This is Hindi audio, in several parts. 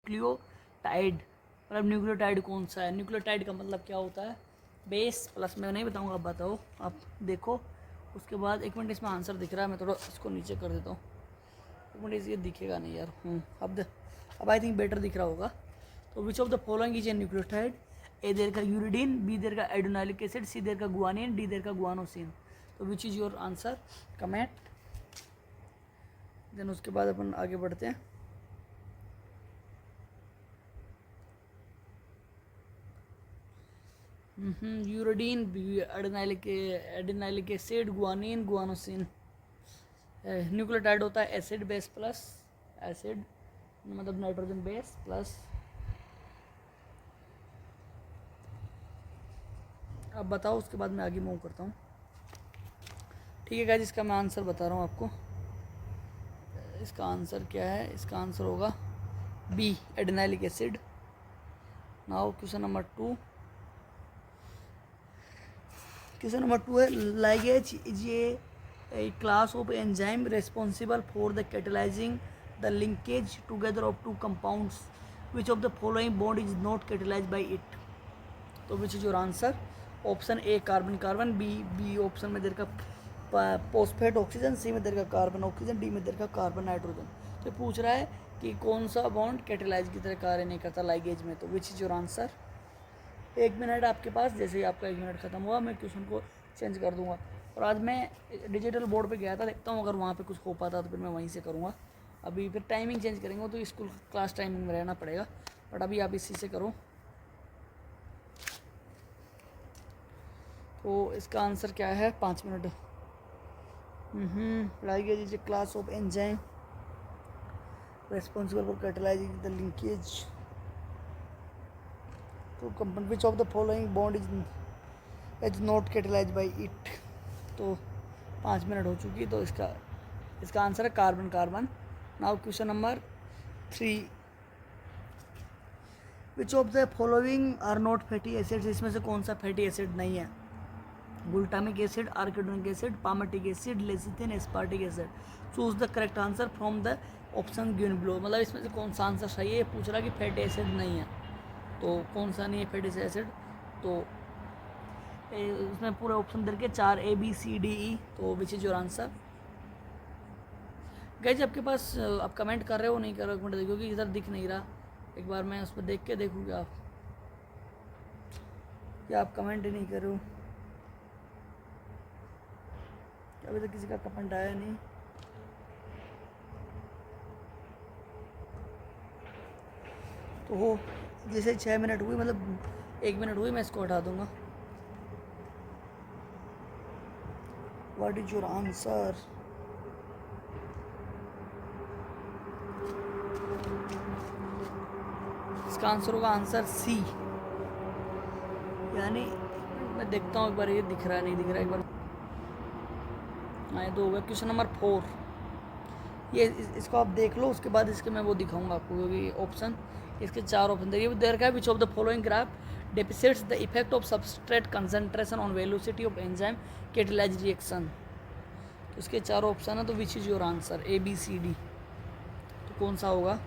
न्यूक्लियोटाइड, मतलब न्यूक्लियोटाइड कौन सा है? न्यूक्लियोटाइड का मतलब क्या होता है? बेस प्लस, मैं नहीं बताऊँगा, आप बताओ, आप देखो। उसके बाद एक मिनट, इसमें आंसर दिख रहा है, मैं थोड़ा इसको नीचे कर देता हूँ। एक मिनट, ये दिखेगा नहीं यार। अब आई थिंक बेटर दिख रहा होगा। तो which of the following is a nucleotide? A देर का यूरिडीन, बी देर का एडोनाइलिक एसिड, सी देर का गुआनिन, डी देर का गुआनोसिन। तो which is your answer? Comment. Then उसके बाद अपन आगे बढ़ते हैं। Uridine, adenylic acid, guanine, guanosine. Nucleotide होता है एसिड बेस प्लस, एसिड मतलब नाइट्रोजन बेस प्लस। अब बताओ, उसके बाद मैं आगे मूव करता हूँ। ठीक है गाइस, इसका मैं आंसर बता रहा हूँ आपको। इसका आंसर क्या है? इसका आंसर होगा B, adenylic acid. Now question number 2। Question number 2 है, ligase is a class of enzyme responsible for the catalyzing the linkage together of two compounds, which of the following bond is not catalyse by it. तो which is your answer? Option A carbon carbon, B option में देर का फॉस्फेट ऑक्सीजन, सी में देर का कार्बन ऑक्सीजन, डी में देर का कार्बन नाइट्रोजन। तो पूछ रहा है कि कौन सा बॉन्ड कैटेलाइज की तरह कार्य नहीं करता लाइगेज में। तो which is your answer? 1 minute आपके पास, जैसे ही आपका 1 मिनट ख़त्म हुआ मैं क्वेश्चन को चेंज कर दूंगा। और आज मैं डिजिटल बोर्ड पे गया था, देखता हूँ अगर वहाँ पे कुछ हो पाता तो फिर मैं वहीं से करूँगा। अभी फिर टाइमिंग चेंज करेंगे तो स्कूल क्लास टाइमिंग में रहना पड़ेगा, बट अभी आप इसी से करो। तो इसका आंसर क्या है? 5 minute. Ligase is a class of enzyme responsible for catalysing the linkage two compound, which of the following bond is not catalyse by it. तो 5 मिनट हो चुकी, तो इसका आंसर है carbon carbon. Now question number 3। Which of the following are not fatty acids? इसमें से कौन सा फैटी एसिड नहीं है? Glutamic acid, arachidonic acid, palmitic acid, lecithin, aspartic acid. Choose the correct answer from the option given below. मतलब इसमें से कौन सा आंसर सही है? पूछ रहा कि फैटी एसिड नहीं है, तो कौन सा नहीं है फैटी एसिड? तो उसमें पूरे ऑप्शन करके 4 A B C D E। तो which is your answer? Guys आपके पास आप कमेंट कर रहे हो नहीं कर रहे हो? देखो कि इधर दिख नहीं रहा, एक बार मैं उस पर देख के देखूँगी आप, क्या आप कमेंट ही नहीं कर रहे हो? अभी तक किसी का कमेंट आया नहीं। तो हो, जैसे 6 मिनट हुई, मतलब 1 मिनट हुई, मैं इसको हटा दूंगा। What is your answer? इसका आंसर होगा आंसर सी, यानी मैं देखता हूँ एक बार, ये दिख रहा है नहीं दिख रहा, एक बार। हाँ, ये तो हो गया। क्वेश्चन नंबर 4, ये इसको आप देख लो, उसके बाद इसके मैं वो दिखाऊंगा आपको, क्योंकि ऑप्शन इसके 4 ऑप्शन देखिए देर का है। Which of the following graph depicts the effect of substrate concentration on velocity of enzyme catalyze reaction. तो इसके 4 ऑप्शन है, तो which is your answer? A B C D। तो कौन सा होगा?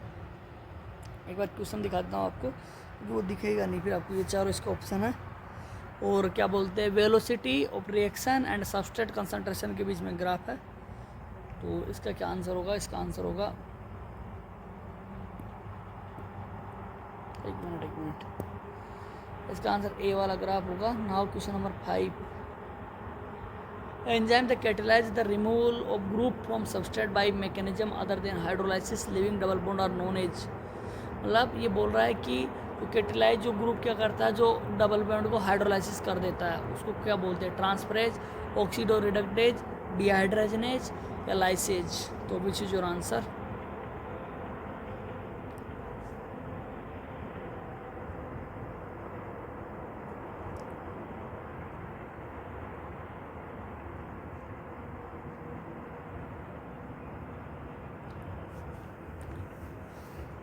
एक बार क्वेश्चन दिखा देता हूँ आपको, क्योंकि वो दिखेगा नहीं फिर आपको। ये 4 इसका ऑप्शन है, और क्या बोलते हैं, velocity of reaction and substrate concentration के बीच में ग्राफ है। तो इसका क्या आंसर होगा? इसका आंसर होगा, एक मिनट, इसका आंसर ए वाला ग्राफ होगा। Now question number 5। Enzyme the catalyse the removal of group from substrate by mechanism other than hydrolysis leaving double bond are known as. मतलब ये बोल रहा है कि तो कैटेलाइज जो ग्रुप क्या करता है, जो डबल बॉन्ड को हाइड्रोलाइसिस कर देता है, उसको क्या बोलते हैं? ट्रांसफरेज, ऑक्सीडो रिडक्टेज, डिहाइड्रोजनेज या लाइसेज। तो विच इज योर आंसर?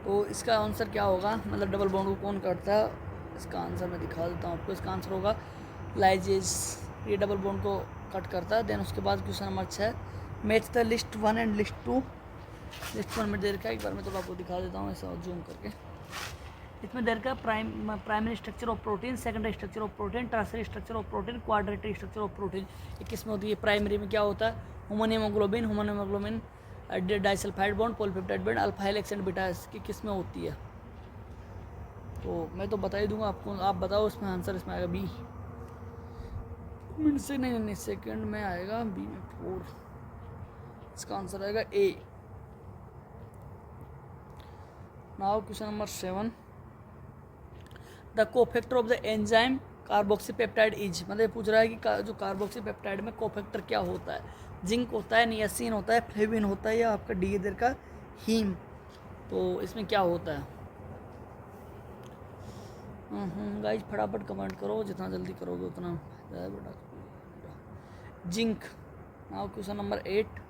तो इसका आंसर क्या होगा? मतलब डबल बॉन्ड को कौन करता है? इसका आंसर मैं दिखा देता हूँ आपको। इसका आंसर होगा लाइजेज, ये डबल बॉन्ड को कट करता है। देन उसके बाद question number 6, match the list 1 and list 2 list 1 में दे रखा है, एक बार मैं तो आपको दिखा देता हूँ ऐसा जूम करके। इसमें दे रखा है primary structure of protein, secondary structure of protein, tertiary structure of protein, quaternary structure of protein. ये किस में होती है? प्राइमरी में क्या होता है? Human haemoglobin, disulphide bond, polypeptide bond, alpha helix and beta की किस में होती है? तो मैं तो बता ही दूंगा आपको, आप बताओ इसमें आंसर इसमें आएगा बी। मिनट से नहीं सेकंड में आएगा, बी में 4। इसका आंसर आएगा A. Now question number 7, the cofactor of the enzyme carboxypeptidase is, मतलब पूछ रहा है कि जो कार्बोक्सीपेप्टाइड में कोफैक्टर क्या होता है? जिंक होता है, नियासिन होता है, फ्लेविन होता है, या आपका डी इधर का हीम। तो इसमें क्या होता है? गाइस फटाफट कमेंट करो, जितना जल्दी करोगे उतना फायदा है बेटा। Zinc. Now question number 8,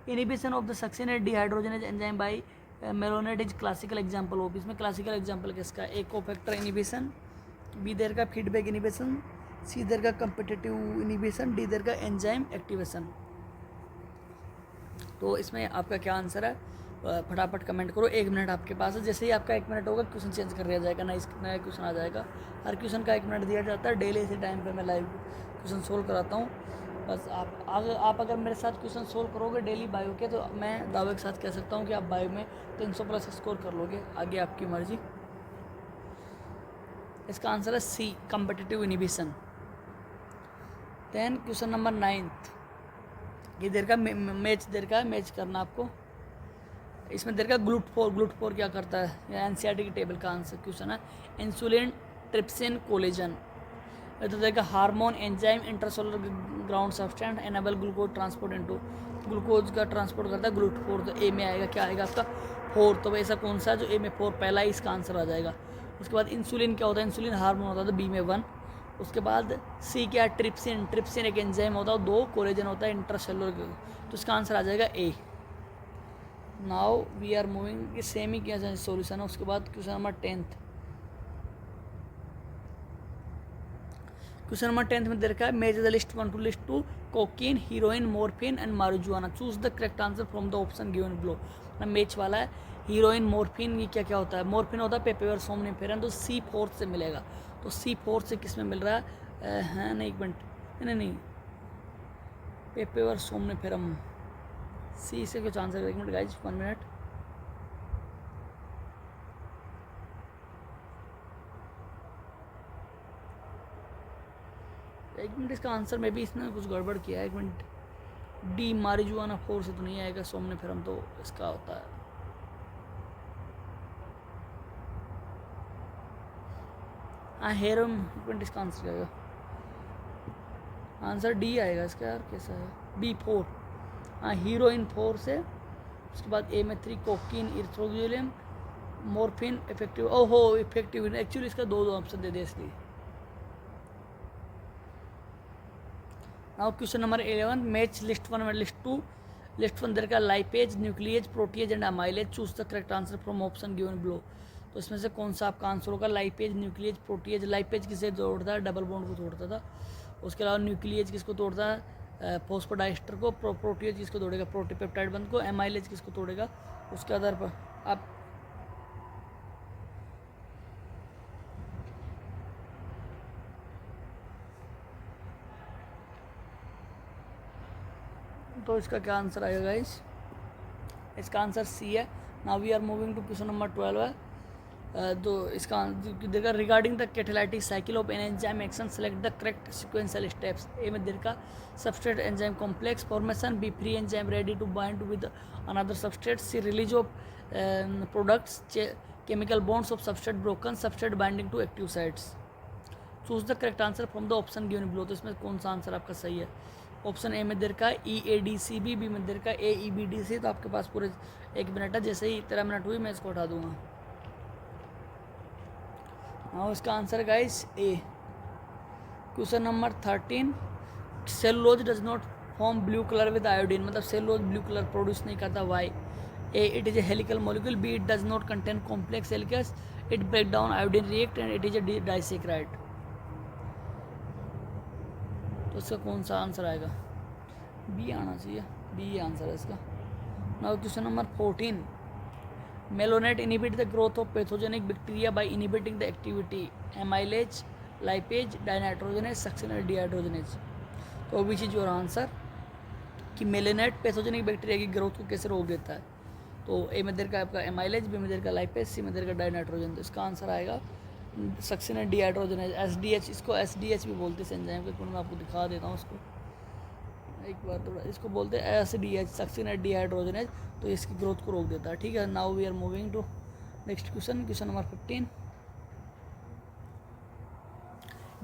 inhibition of the succinate dehydrogenase enzyme by malonate is classical example of. इसमें क्लासिकल एग्जांपल किसका? ए कोफैक्टर इनिबिशन, बी देर का फीडबैक इनिबिशन, सी देर का कम्पिटिटिव इनिबिशन, डी देर का एंजाइम एक्टिवेशन। तो इसमें आपका क्या आंसर है? फटाफट कमेंट करो, 1 मिनट आपके पास है। जैसे ही आपका 1 मिनट होगा क्वेश्चन चेंज कर दिया जाएगा, नया क्वेश्चन आ जाएगा। हर क्वेश्चन का 1 मिनट दिया जाता है। डेली इसी टाइम पे मैं लाइव क्वेश्चन सोल्व कराता हूँ। बस आप अगर मेरे साथ क्वेश्चन सोल्व करोगे डेली बायो के, तो मैं दावे के साथ कह सकता हूँ कि आप बायो में 300 प्लस स्कोर कर लोगे। आगे आपकी मर्जी। इसका आंसर है C, competitive inhibition. Then question number 9, ये देर का मैच देर का है, मैच करना आपको। इसमें देर का ग्लूट4 क्या करता है? या एनसीईआरटी की टेबल का आंसर क्वेश्चन है। Insulin, trypsin, collagen. तो देखा hormone, enzyme, intracellular ground substance, enable glucose transport into, glucose का ट्रांसपोर्ट करता है ग्लूट4। तो ए में आएगा, क्या आएगा आपका? 4। तो ऐसा कौन सा जो ए में 4 पहला ही इसका आंसर आ जाएगा। उसके बाद इंसुलिन क्या होता है? इंसुलिन हार्मोन होता है, तो बी में 1। उसके बाद सी क्या? ट्रिप्सिन एक एंजाइम होता है, 2। कोलेजन होता है इंट्रासेलुलर, तो इसका आंसर आ जाएगा A. Now we are moving, same ही क्या सॉल्यूशन है। उसके बाद क्वेश्चन नंबर 10, क्वेश्चन नंबर 10 में दे रखा है मेज the list 1 to list 2 cocaine, heroine, morphine and marijuana. Choose the correct answer from the option given below. Match वाला है। हीरोइन, मॉर्फिन, ये क्या क्या होता है? मॉर्फिन होता है पेपेवर सोमनिफेरम, तो C4 से मिलेगा। तो C4 से किस में मिल रहा है? नहीं, एक मिनट, नहीं, पेपेवर सोमनिफेरम, सी से कुछ आंसर। 1 minute guys, 1 minute. इसका आंसर में भी इसने कुछ गड़बड़ किया है। 1 मिनट। डी मारिजुआना 4 से तो नहीं आएगा, सोमनिफेरम तो इसका होता है। हाँ हेरोइन, 1 मिनट, इसका आंसर क्या आएगा? आंसर डी आएगा इसका। यार कैसा है? B4। हाँ हीरोइन 4 से। उसके बाद ए में 3 कोकीन, इरिथ्रोग्लियम, मॉर्फिन, इफेक्टिव। ओहो इफेक्टिव, एक्चुअली इसका 2 ऑप्शन दे दिया इसलिए। Now question number 11, match list 1 और लिस्ट 2। लिस्ट 1 देर का lipase, nuclease, protease and amylase. Choose the correct answer from option given below. तो इसमें से कौन सा आपका आंसर होगा? Lipase, nuclease, protease. लाइपेज किसे तोड़ता है? डबल बॉन्ड को तोड़ता था। उसके अलावा न्यूक्लियेज किसको तोड़ता है? फॉस्फोडाइस्टर को। प्रोटीएज किसको तोड़ेगा? प्रोटीपेप्टाइड बंद को। एमाइलेज किसको तोड़ेगा? उसके आधार पर आप तो इसका क्या आंसर आएगा गाइस? इसका आंसर सी है। Now we are moving to question number 12 है। तो इसका देखा regarding the catalytic cycle of an enzyme action select the correct sequential steps. A में देर का substrate enzyme complex formation, B free enzyme ready to bind with another substrate, C release of products, chemical bonds of substrate broken, substrate binding to active sites. Choose the correct answer from the option given below. तो इसमें कौन सा आंसर आपका सही है? ऑप्शन ए में देर का EADCB, बी में देर का AEBDC। तो आपके पास पूरे 1 मिनट है। जैसे ही 13 मिनट हुई मैं इसको उठा दूंगा। हाँ इसका answer guys A. Question number 13, cellulose does not form blue colour with iodine. मतलब सेलुलोज ब्लू कलर प्रोड्यूस नहीं करता। Why? A it is a helical molecule, B it does not contain complex helices, it break down iodine react and it is a disaccharide. तो इसका कौन सा आंसर आएगा? बी आना चाहिए, बी आंसर है इसका। Now question number 14, malonate inhibit the growth of pathogenic bacteria by inhibiting the activity amylase, lipase, dinitrogenase, succinase, dehydrogenase. तो विच इज योर आंसर कि मेलोनेट पैथोजेनिक बैक्टीरिया की ग्रोथ को कैसे रोक देता है। तो ए में देर का आपका एमाइलेज, बी में देर का लाइपेज, सी में देर का डाइनाइट्रोजन। तो इसका आंसर आएगा सक्सिनेज डिहाइड्रोजनेज, एसडीएच। इसको एसडीएच भी बोलते हैं एंजाइम के, मैं आपको दिखा देता हूँ इसको एक बार थोड़ा। इसको बोलते हैं एसडीएच, सक्सिनेज डिहाइड्रोजनेज। तो इसकी ग्रोथ को रोक देता है, ठीक है। Now we are moving to next question, question number 15।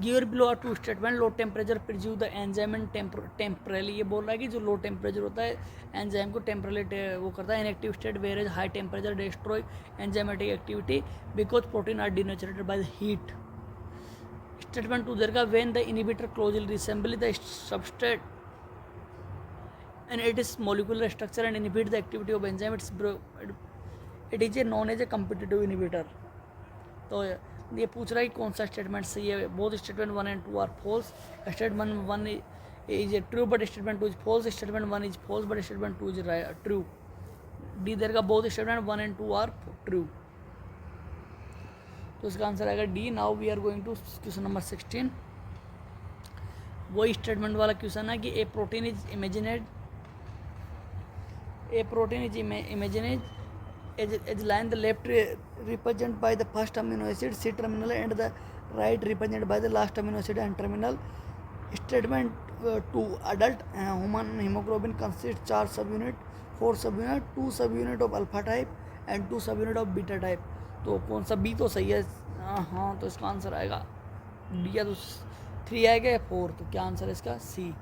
Given below are two statement, low temperature preserve the enzyme and temporarily. ये बोल रहा है कि जो लो टेम्परेचर होता है एंजाइम को टेम्परली वो करता है inactive state, where is high temperature destroy enzymatic activity because protein are denatured by the heat. Statement 2 देर का when the inhibitor closely resemble the substrate and it is molecular structure and inhibit the activity of enzyme, it is a known as a competitive inhibitor। तो ये पूछ रहा है कि कौन सा स्टेटमेंट सही है। Both statement 1 and 2 are false, statement 1 is true but statement 2 is false, statement 1 is false but statement 2 is true. D देर का both statement 1 and 2 are true. तो इसका आंसर आएगा D. Now we are going to question number 16। वही स्टेटमेंट वाला क्वेश्चन है कि a protein is imagined, a protein is imagined as line the left represented by the first amino acid C terminal and the right represented by the last amino acid N terminal। Statement 2 adult human hemoglobin consists 4 subunit, 4 subunit, 2 subunit of alpha type and 2 subunit of beta type। तो कौन सा बी तो सही है। हाँ, तो इसका आंसर आएगा डी, या तो 3 आएगा या 4। तो क्या आंसर है इसका? सी।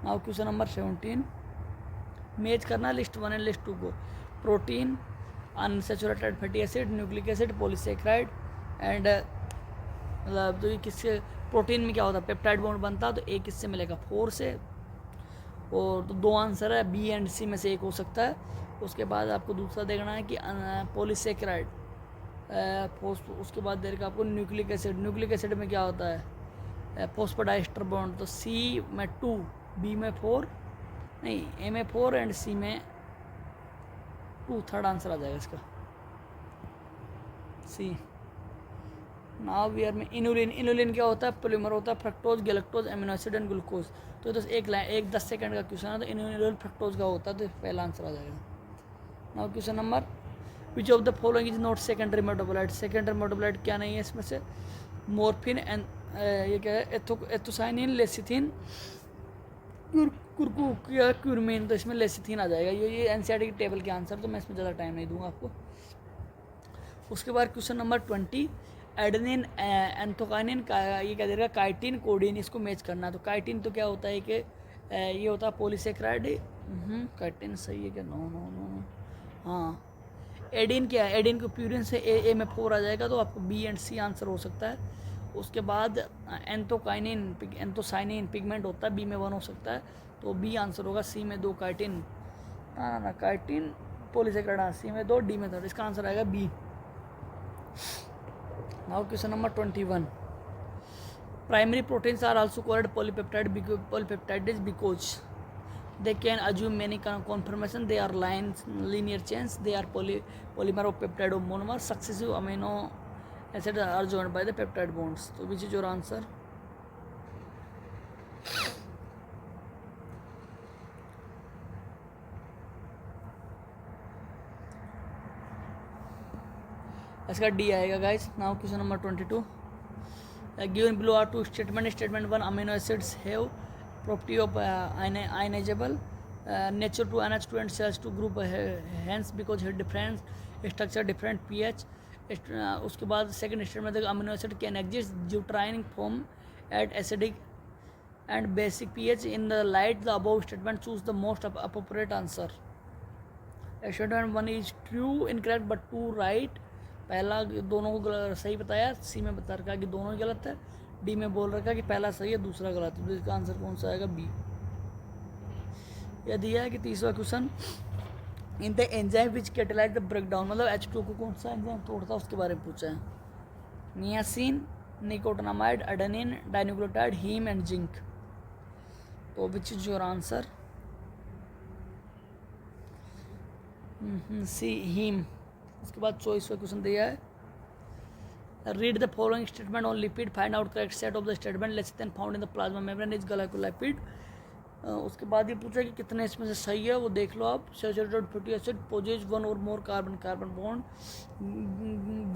नाउ क्वेश्चन नंबर 17, मैच करना लिस्ट 1 एंड लिस्ट 2 को। Protein, unsaturated fatty acid, nucleic acid, polysaccharide and मतलब तो ये किससे, प्रोटीन में क्या होता है पेप्टाइड बॉन्ड बनता है। तो एक किससे मिलेगा? 4 से। और तो 2 आंसर है, बी एंड सी में से एक हो सकता है। उसके बाद आपको दूसरा देखना है कि पॉलीसेक्राइड, उसके बाद देगा आपको न्यूक्लिक एसिड। न्यूक्लिक एसिड में क्या होता है? Phosphodiester bond. तो सी में 2, बी में 4 नहीं, ए में 4 एंड सी में 2। थर्ड आंसर आ जाएगा इसका सी। नाउ वी आर में इनुलिन। इनुलिन क्या होता है? पोलीमर होता है fructose, galactose, amino acid and glucose. तो एक 10 सेकंड का क्वेश्चन है, तो इनुलिन फ्रक्टोज का होता है। तो पहला आंसर आ जाएगा। Now question number, which of the following is not secondary metabolite. Secondary metabolite क्या नहीं है इसमें से? मॉर्फिन एंड ये क्या है? एथोसाइनिन, लेसिथिन, क्यूरमीन। तो इसमें लेसिथिन आ जाएगा। ये एनसीईआरटी की टेबल के आंसर, तो मैं इसमें ज़्यादा टाइम नहीं दूंगा आपको। उसके बाद क्वेश्चन नंबर 20, एडेनिन, एंथोकाइनिन, ये क्या देगा? Chitin, coding. इसको मैच करना है। तो काइटिन तो क्या होता है कि ये होता है पॉलीसेक्राइड। काइटिन सही है क्या? No no no no. हाँ, एडिन क्या है? एडिन को प्यूरिन से ए में 4 आ जाएगा। तो आपको बी एंड सी आंसर हो सकता है। उसके बाद एंथोसाइनिन पिगमेंट होता है, बी में 1 हो सकता है। तो बी आंसर होगा। सी में 2 काइटिन, ना काइटिन पॉलीसेक्राइड, सी में 2, डी में 3। इसका आंसर आएगा B. Now question number 21, primary proteins are also called polypeptides because they can assume many conformation, they are linear chains, they are polymer of peptide or monomer, successive amino acids are joined by the peptide bonds। so which is your answer? इसका डी आएगा guys. Now question number 22, given below are two statement 1 amino acids have property of ionizable nature to NH2 and cells to group hence because have different structure, different pH। उसके बाद सेकंड स्टेटमेंट में अमीनो एसिड कैन एग्जिस्ट ड्यूट्राइन form at acidic and basic pH in the light the above statement choose the most appropriate answer। Statement 1 is true, incorrect but 2 right। पहला दोनों को सही बताया, सी में बता रखा कि दोनों ही गलत है, डी में बोल रखा कि पहला सही है दूसरा गलत है। तो इसका आंसर कौन सा आएगा? बी। यह दिया है कि तीसरा question, in the enzyme which catalyse the breakdown, मतलब H2 को कौन सा एंजाइम तोड़ता है उसके बारे में पूछा है। Niacin, nicotinamide, adenine, dinucleotide, heme and zinc. तो which is your answer? C heme. उसके बाद चॉइस का क्वेश्चन दिया है, read the following statement on lipid, find out correct set of the statement less than found in the plasma membrane is glycolipid. उसके बाद ये पूछा कि कितने इसमें से सही है, वो देख लो आप। Saturated fatty acid possess one और more carbon carbon bond,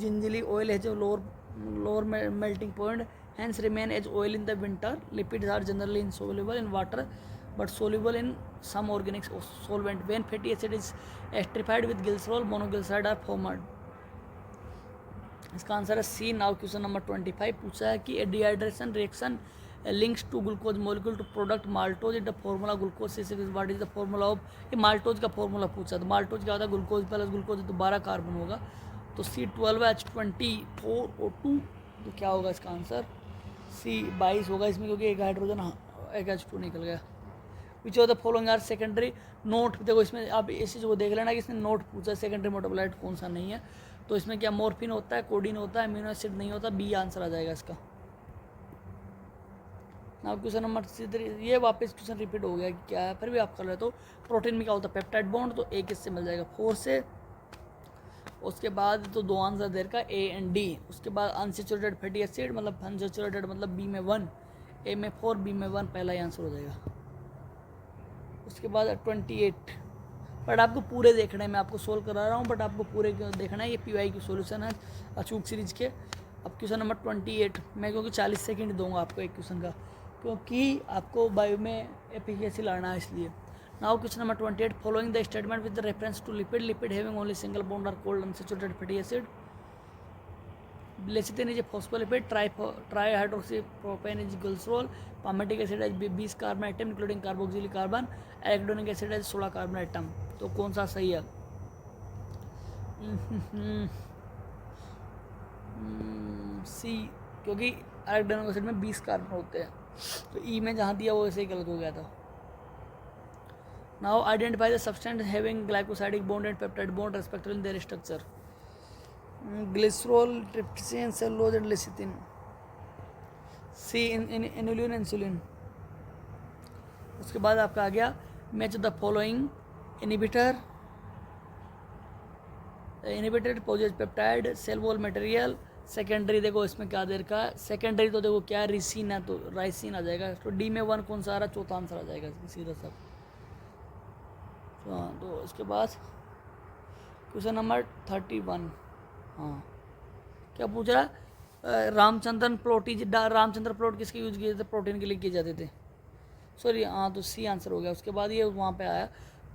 gingelly oil has a lower melting point hence remain as oil in the winter. Lipids are generally insoluble in water but soluble in some organic solvent. When fatty acid is esterified with glycerol, monoglyceride are formed. इसका आंसर है सी। नाउ क्वेश्चन नंबर 25 पूछा है कि dehydration reaction links two glucose molecule to product maltose the formula glucose what is the formula of, ये माल्टोज का फॉर्मूला पूछा। तो माल्टोज क्या होता है, ग्लूकोज प्लस ग्लूकोज तो 12 कार्बन होगा, तो C12H24O2, तो क्या होगा इसका आंसर C22 होगा इसमें, क्योंकि एक हाइड्रोजन एक H2 निकल गया। Which of the following are secondary note, देखो इसमें आप इस चीज़ को देख लेना कि इसने नोट पूछा है सेकेंडरी मेटाबोलाइट कौन सा नहीं है, तो इसमें क्या मॉर्फिन होता है, कोडीन होता है, अमीनो एसिड नहीं होता, बी आंसर आ जाएगा इसका। नाउ क्वेश्चन नंबर 3, ये वापस क्वेश्चन रिपीट हो गया कि क्या है, फिर भी आप कर रहे तो प्रोटीन में क्या होता है पेप्टाइड बॉन्ड, तो एक इससे मिल जाएगा 4 से। उसके बाद तो दो आंसर देर का A एंड D। उसके बाद अनसेचुरेटेड फैटी एसिड मतलब अनसेचुरेटेड मतलब B में 1, A में 4, B में 1, पहला ही आंसर हो जाएगा। उसके बाद 28, बट आपको पूरे देखना है, मैं आपको सोल्व करा रहा हूँ बट आपको पूरे देखना है, ये PY की सॉल्यूशन है अचूक सीरीज के। अब क्वेश्चन नंबर 28 मैं क्योंकि 40 सेकंड दूंगा आपको एक क्वेश्चन का, क्योंकि आपको बायो में एफिशिएंसी लाना है इसलिए। Now question number 28, following the statement with the reference to lipid having only single bond are called unsaturated fatty acid. Lecithin is a phospholipid, trihydroxypropane is glycerol, palmitic acid is 20 carbon atom including carboxylic carbon, arachidonic acid is 16 carbon atom, तो कौन सा सही है? सी, क्योंकि एराकिडोनिक एसिड में 20 कार्बन होते हैं, तो ई में जहाँ दिया वो ऐसे ही गलत हो गया था। Now identify the substance having glycosidic bond and peptide bond respectively in their structure. Glycerol, trypsin, cellulose and lecithin. C inulin, insulin. उसके बाद आपका आ गया match the following inhibitor poses peptide cell wall material. Secondary देखो इसमें क्या देर का, सेकेंडरी तो देखो क्या रिसिन है, तो राइसिन आ जाएगा, तो डी में 1 कौन सा आ रहा है, चौथा आंसर आ जाएगा सीधा सब। तो इसके बाद क्वेश्चन नंबर 31, हाँ क्या पूछ रहा है, रामचंद्रन प्लॉट रामचंद्र प्लॉट किसके यूज किए थे, प्रोटीन के लिए किए जाते थे, सॉरी हाँ, तो सी आंसर हो गया। उसके बाद ये वहाँ पे आया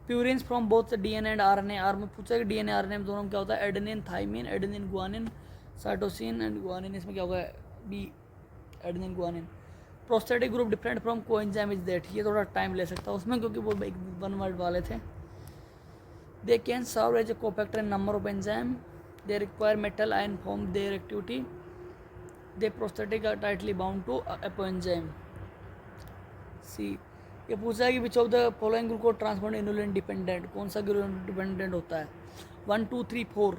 purines from both DNA and RNA. आर में पूछा कि डीएनए आरएनए में दोनों में क्या होता है, adenine thymine, adenine guanine, cytosine and guanine, इसमें क्या होगा B adenine guanine. Prosthetic group different from coenzyme is that, ये थोड़ा टाइम ले सकता है उसमें क्योंकि वो एक 1 वर्ड वाले थे। They can serve as a cofactor in number of enzyme, they require metal ion form their activity, they prosthetic are tightly bound to apoenzyme. C, ये पूछा है कि which of the following glucose transport insulin dependent, कौन सा ग्लूकोज डिपेंडेंट होता है, 1 2 3 4,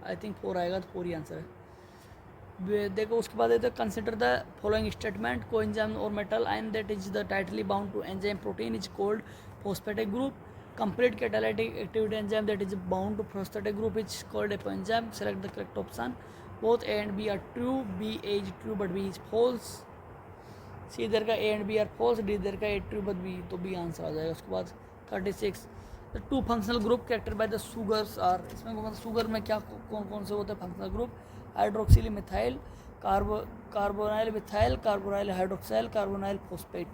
आई थिंक 4 आएगा, तो 4 ही आंसर है। देखो उसके बाद है consider the following statement, coenzyme और metal ion that is the tightly bound to enzyme protein is called prosthetic group, complete catalytic activity enzyme that is bound to prosthetic group is called apoenzyme. Select the correct option, both A and B are true, B is true but B is false, C इधर का A and B are false, D इधर का ए ट्रू बट बी, तो बी आंसर आ जाएगा। उसके बाद 36, the 2 functional group character by the sugars are, इसमें मतलब शुगर में क्या कौन कौन से होते हैं functional group, hydroxyl methyl, carbonyl methyl, carbonyl hydroxyl, carbonyl phosphate.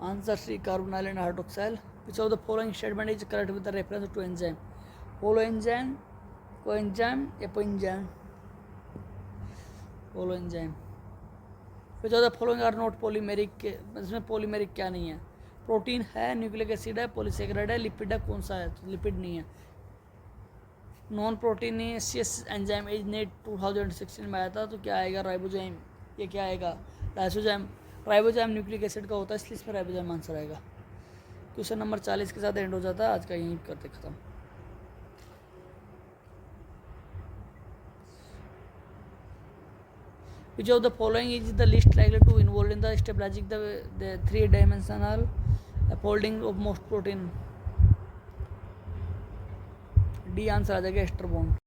Answer C carbonyl and hydroxyl. Which of the following statement is correct with the reference to enzyme, holoenzyme, coenzyme, apoenzyme, holoenzyme. Which of the following are not polymeric, इसमें पॉलीमेरिक क्या नहीं है, प्रोटीन है, न्यूक्लिक एसिड है, पॉलीसेकेराइड है, लिपिड है, कौन सा है, तो लिपिड नहीं है। Non proteinaceous enzyme is NEET 2016 में आया था, तो क्या आएगा, राइबोजाइम, ये क्या आएगा, लाइसोजाइम। राइबोजाइम न्यूक्लिक एसिड का होता है, इसलिए इसमें राइबोजाइम आंसर आएगा। क्वेश्चन नंबर 40 के साथ एंड हो जाता है आज का, यहीं करते खत्म। Which of the following is the least likely to involve in the stabilizing the 3-dimensional folding of most protein. D answer आ जाएगा एस्टर बॉन्ड।